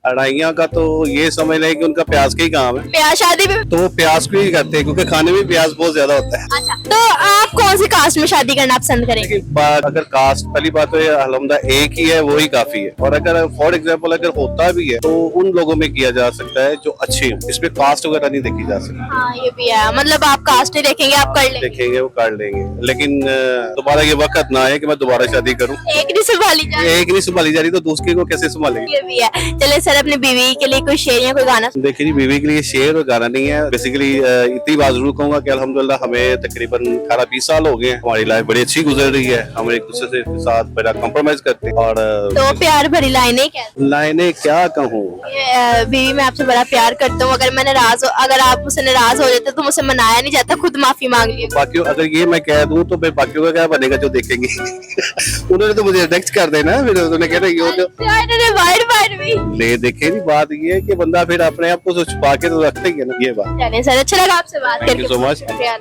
लड़ाइयाँ का तो ये समझ लें कि उनका प्याज का ही काम है, ब्याह शादी में? तो वो प्याज को ही करते हैं क्योंकि खाने में प्याज बहुत ज्यादा होता है। अच्छा, तो आप कौन सी कास्ट में शादी करना पसंद करेंगे? लेकिन बात अगर कास्ट पहली बात तो ये अल्हम्दुलिल्लाह एक ही है, वो ही काफी है। और अगर फॉर एग्जांपल अगर होता भी है तो उन लोगों में किया जा सकता है जो अच्छे हैं, इसमें कास्ट वगैरह नहीं देखी जा सकती। हाँ ये भी है, मतलब आप कास्ट ही देखेंगे, आप कर लेंगे। देखेंगे वो कर लेंगे, लेकिन दोबारा ये वक्त ना आए कि मैं दोबारा शादी करूं। एक नहीं संभाली जाए, एक नहीं संभाली जा रही तो दूसरे को कैसे संभालेंगे। ये भी है। चले सर, अपनी बीवी के लिए कोई शेर या कोई गाना? देखिए जी, बीवी के लिए शेर और गाना नहीं है। बेसिकली इतनी बात जरूर कहूंगा कि अल्हम्दुलिल्लाह हमें तकरीबन 18-20 साल हो गए हैं, हमारी लाइफ बड़ी अच्छी गुजर रही है। हम एक दूसरे से के साथ बड़ा कॉम्प्रोमाइज करते हैं। और तो प्यार भरी लाइनें क्या? लाइनें क्या कहूँ, बीवी मैं आपसे बड़ा प्यार करता हूँ, अगर मैं नाराज हो, अगर आप मुझसे नाराज हो जाते तो मुझसे मनाया नहीं जाता, खुद माफी मांग लिया। बाकी अगर ये मैं कह दूं तो फिर बाकियों का क्या बनेगा जो देखेंगे। उन्होंने तो मुझे रिजेक्ट कर देना, फिर उन्होंने कहना ये तो अच्छा, इन्होंने वाइड वाइड भी। ले देखे नहीं। बात ये है कि बंदा फिर अपने आप को छुपा के तो रखते ही है ना, ये बात। चले सर, अच्छा लगा आपसे बात Thank you करके। so much. शुक्रिया।